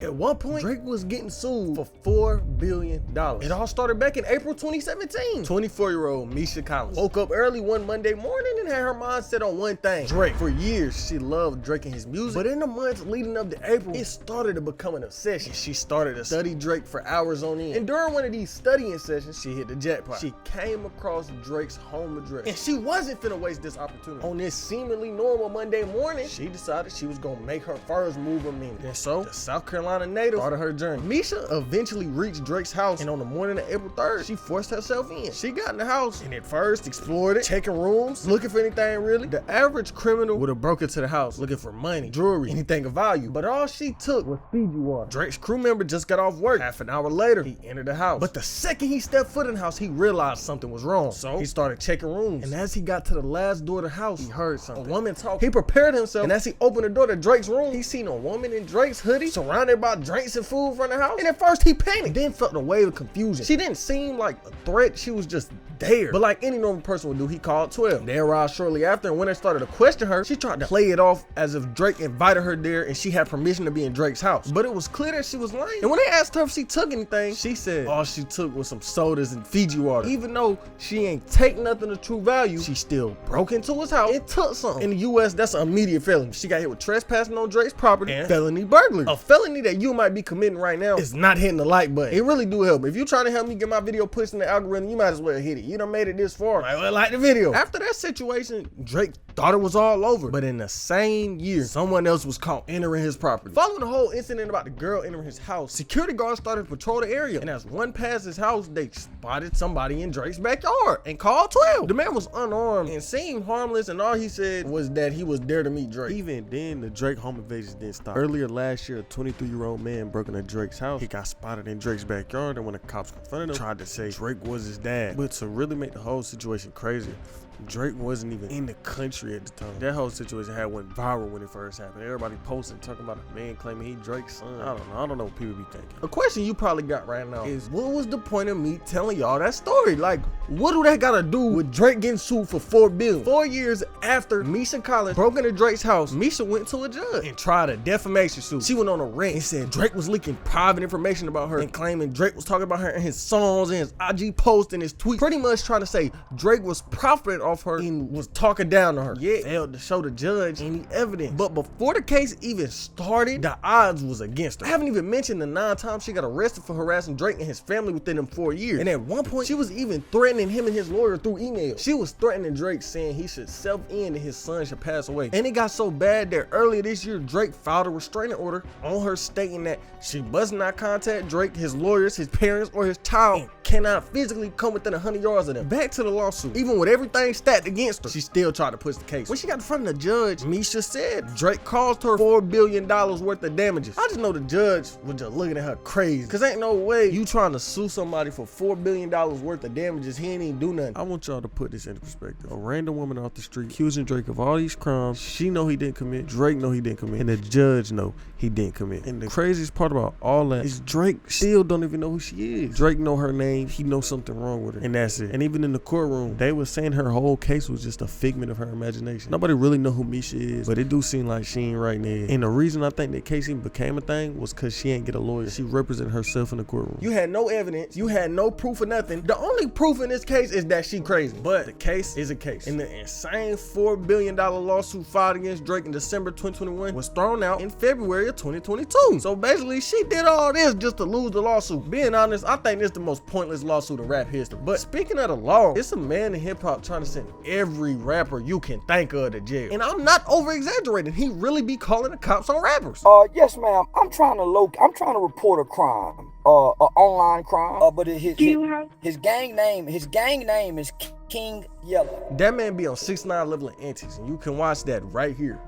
At one point, Drake was getting sued for $4 billion. It all started back in April 2017. 24-year-old Misha Collins woke up early one Monday morning and had her mind set on one thing: Drake. For years, she loved Drake and his music, but in the months leading up to April, it started to become an obsession. She started to study Drake for hours on end. And during one of these studying sessions, she hit the jackpot. She came across Drake's home address, and she wasn't finna waste this opportunity. On this seemingly normal Monday morning, she decided she was gonna make her first move a minute. And so, the South Carolina native started her journey. Misha eventually reached Drake's house, and on the morning of April 3rd, she forced herself in. She got in the house and at first explored it, checking rooms, looking for anything really. The average criminal would have broke into the house looking for money, jewelry, anything of value, but all she took was Fiji water. Drake's crew member just got off work. Half an hour later, he entered the house, but the second he stepped foot in the house, he realized something was wrong. So he started checking rooms, and as he got to the last door of the house, he heard something. A woman talking. He prepared himself, and as he opened the door to Drake's room, he seen a woman in Drake's hoodie surrounded by drinks and food from the house. And at first he panicked, then felt a wave of confusion. She didn't seem like a threat, she was just there. But like any normal person would do, he called 12. They arrived shortly after, and when they started to question her, she tried to play it off as if Drake invited her there and she had permission to be in Drake's house. But it was clear that she was lying. And when they asked her if she took anything, she said all she took was some sodas and Fiji water. Even though she ain't take nothing of true value, she still broke into his house and took something. In the US, that's an immediate felony. She got hit with trespassing on Drake's property and felony burglary. A felony that you might be committing right now is not hitting the like button. It really do help. If you're trying to help me get my video pushed in the algorithm, you might as well hit it. You done made it this far, might well like the video. After that situation, Drake thought it was all over, but in the same year, someone else was caught entering his property. Following the whole incident about the girl entering his house, security guards started to patrol the area, and as one passed his house, they spotted somebody in Drake's backyard and called 12. The man was unarmed and seemed harmless, and all he said was that he was there to meet Drake. Even then, the Drake home invasions didn't stop. Earlier last year, a 23-year-old man broke into Drake's house. He got spotted in Drake's backyard, and when the cops confronted him, tried to say Drake was his dad. But to really make the whole situation crazy, Drake wasn't even in the country at the time. That whole situation had went viral when it first happened. Everybody posting, talking about a man claiming he Drake's son. I don't know what people be thinking. A question you probably got right now is, what was the point of me telling y'all that story? Like, what do that gotta do with Drake getting sued for $4 billion? 4 years after Misha Collins broke into Drake's house, Misha went to a judge and tried a defamation suit. She went on a rant and said Drake was leaking private information about her and claiming Drake was talking about her in his songs and his IG posts and his tweets, pretty much trying to say Drake was profiting off her and was talking down to her. Yet failed to show the judge any evidence. But before the case even started, the odds was against her. I haven't even mentioned the 9 times she got arrested for harassing Drake and his family within them 4 years. And at one point, she was even threatening him and his lawyer through email. She was threatening Drake, saying he should self-end and his son should pass away. And it got so bad that earlier this year, Drake filed a restraining order on her, stating that she must not contact Drake, his lawyers, his parents, or his child, and cannot physically come within 100 yards of them. Back to the lawsuit. Even with everything stacked against her, she still tried to push the case. When she got in front of the judge, Misha said Drake caused her $4 billion worth of damages. I just know the judge was just looking at her crazy, cause ain't no way you trying to sue somebody for $4 billion worth of damages. He ain't even do nothing. I want y'all to put this into perspective. A random woman off the street accusing Drake of all these crimes she know he didn't commit, Drake know he didn't commit, and the judge know he didn't commit. And the craziest part about all that is Drake still don't even know who she is. Drake know her name, he knows something wrong with her, and that's it. And even in the courtroom, they were saying her whole case was just a figment of her imagination. Nobody really know who Misha is, but it do seem like she ain't right there. And the reason I think that case even became a thing was because she ain't get a lawyer. She represented herself in the courtroom. You had no evidence, you had no proof of nothing. The only proof in this case is that she crazy, but the case is a case. And the insane $4 billion lawsuit filed against Drake in December 2021 was thrown out in February of 2022. So basically, she did all this just to lose the lawsuit. Being honest, I think this is the most pointless lawsuit in rap history. But speaking of the law, it's a man in hip hop trying to send every rapper you can think of to jail. And I'm not over exaggerating. He really be calling the cops on rappers. Yes, ma'am. I'm trying to report a crime, a online crime. But his gang name is King Yellow. That man be on 6ix9ine level of antics, and you can watch that right here.